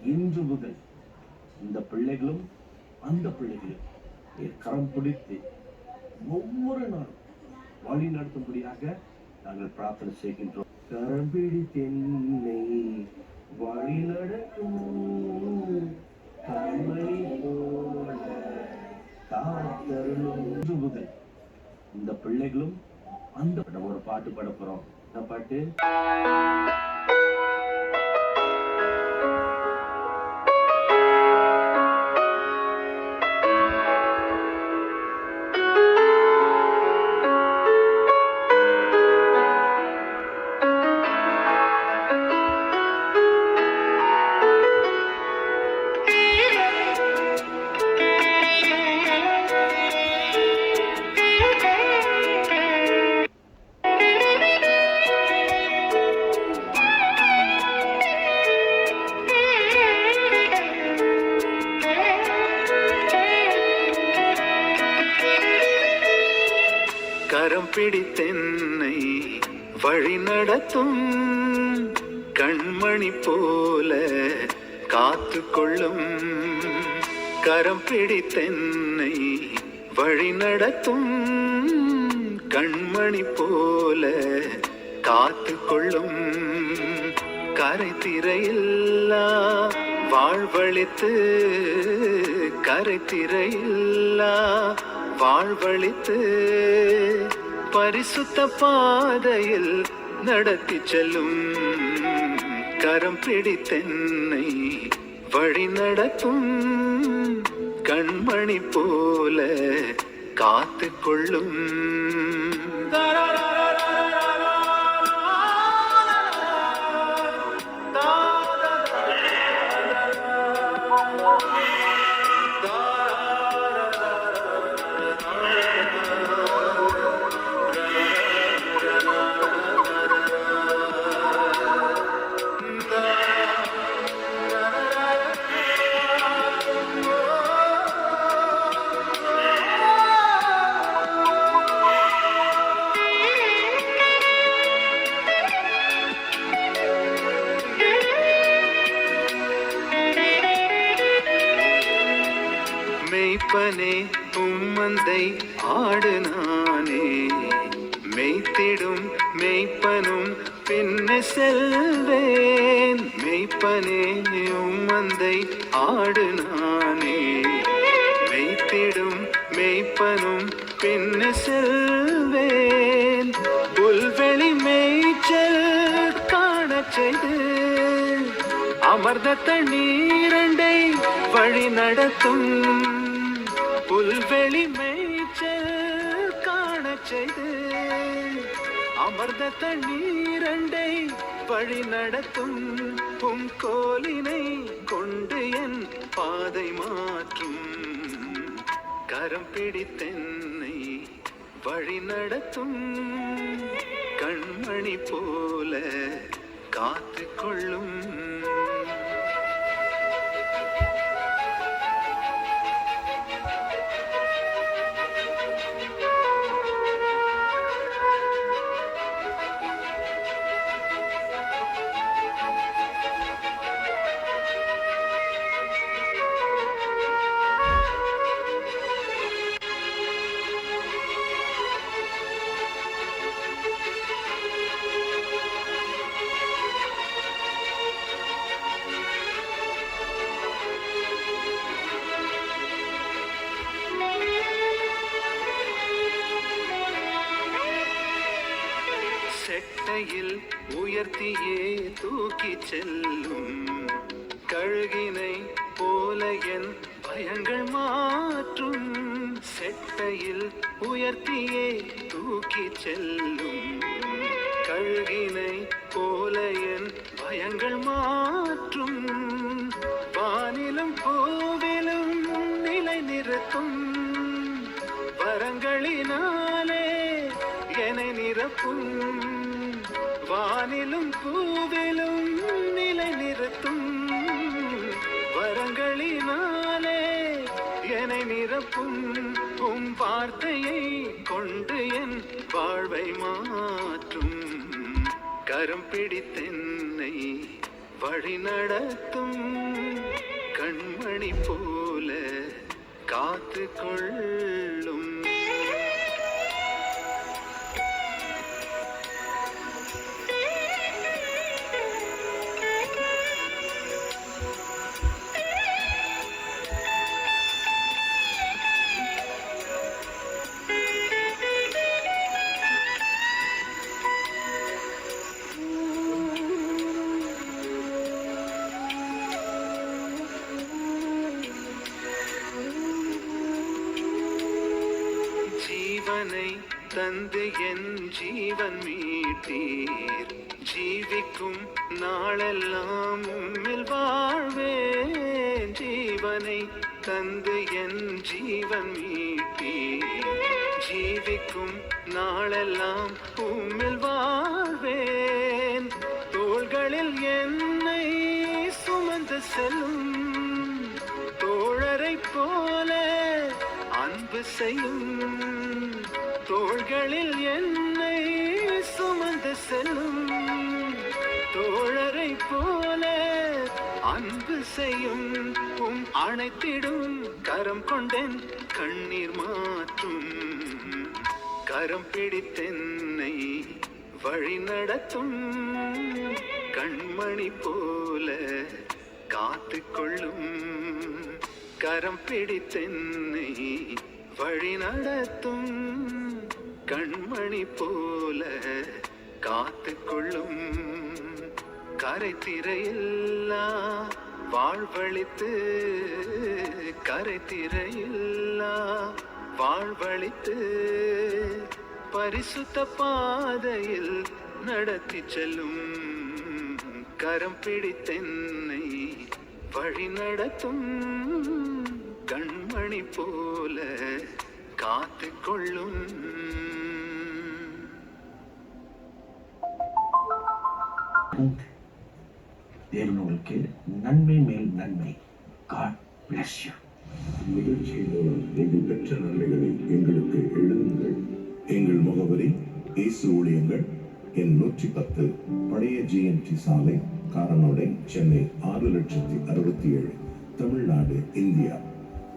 இன்று முதல் இந்த பிள்ளைகளும் அந்த பிள்ளைகளும் கரம் பிடித்து ஒவ்வொரு நாளும் வழி நடத்தும்படியாக நாங்கள் பிரார்த்தனை செய்கின்றோம். கரம் பிடித்தென்னை வழி நடக்கும் கண்மணி போல காத்தருளும். இன்று முதல் இந்த பிள்ளைகளும் அந்த ஒரு பாட்டு பாட போறோம். என்ன பாட்டு? கரம் பிடித்தென்னை வழி நடத்தும் கண்மணி போல காத்து கொள்ளும். கரம் பிடித்தென்னை வழி நடத்தும் கண்மணி போல காத்து கொள்ளும். கரை திரையில்லா வாழ்வழித்து கரை திரையில்லா வாழ்வழித்து பரிசுத்த பாதையில் நடத்தி செல்லும். கரம் பிடித்தென்னை வழி நடத்தும் கண்மணி போல காத்து கொள்ளும். மெய்ப்பனே உம்மந்தை ஆடு நானே, மெய்த்திடும் மெய்ப்பனும் பின்ன செல்வேன். மெய்ப்பனே உம்மந்தை ஆடு நானே, மெய்த்திடும் மெய்ப்பனும் பின்ன செல்வேன். புல்வெளி மேய்ச்சல் காண செய்து அமர்ந்த தண்ணீரண்டை வழி நடத்தும். புல்வெளி மேய்ச்சல் காண செய்து அமர்ந்த தண்ணீரண்டை வழி நடத்தும். கோலினை கொண்டு என் பாதை மாற்றும். கரம் பிடித்தென்னை வழி நடத்தும் கண்மணி போல காத்து கொள்ளும். செட்டையில் உயர்த்தியே தூக்கி செல்லும். கழுகினை போல என் பயங்கள் மாற்றும். செட்டையில் உயர்த்தியே தூக்கி செல்லும். கழுகினை போல என் பயங்கள் மாற்றும். வானிலும் பூவிலும் நிலை நிறுத்தும். வரங்களினாலே என்னை நிரப்பும். வானிலும் பூவிலும் நிலை நிறுத்தும். வரங்களினாலே என்னை நிரப்பும். வார்த்தையை கொண்டு என் வாழ்வை மாற்றும். கரம் பிடித்தென்னை வழி நடத்தும் கண்மணி போல காத்து கொள்ளும். ஜீவனை தந்து என் ஜீவன் மீட்டீர், ஜீவிக்கும் நாளெல்லாம் உம்மில் வாழ்வேன். ஜீவனை தந்து என் ஜீவன் மீட்டீர், ஜீவிக்கும் நாளெல்லாம் உம்மில் வாழ்வேன். தோள்களில் என்னை சுமந்து செல்லும் தோழரை போல அன்பு செய்யும். தோள்களில் என்னை சுமந்து செல்லும் தோழரை போல அன்பு செய்யும். அணைத்திடும் கரம் கொண்டேன் கண்ணீர் மாற்றும். கரம் பிடித்தென்னை வழி நடத்தும் கண்மணி போல காத்து கொள்ளும். கரம் பிடித்தென்னை வழி நடத்தும் கண்மணி போல காத்து கொள்ளும். கரை திரையில்லா வாழ்வழித்து, கரை திரையில்லா வாழ்வழித்து பரிசுத்த பாதையில் நடத்தி செல்லும். கரம் பிடித்தென்னை வழி நடத்தும் கண்மணி போல காத்து கொள்ளும். தேவன் உங்களுக்கு நன்மை மேல் நன்மை. God bless you. நிகழ்ச்சியின் மூலம் நீங்கள் பெற்ற நன்மைகளை எங்களுக்கு எழுதுங்கள். எங்கள் முகவரி இயேசு ஊழியங்கள், எண் 110, பழைய GNT சாலை, காரனோடை, சென்னை 6,67,000, தமிழ்நாடு, இந்தியா.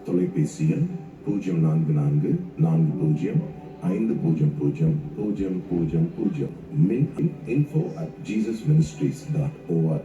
தொலைபேசி எண் 040405000000. மின் info@jesusministries.org.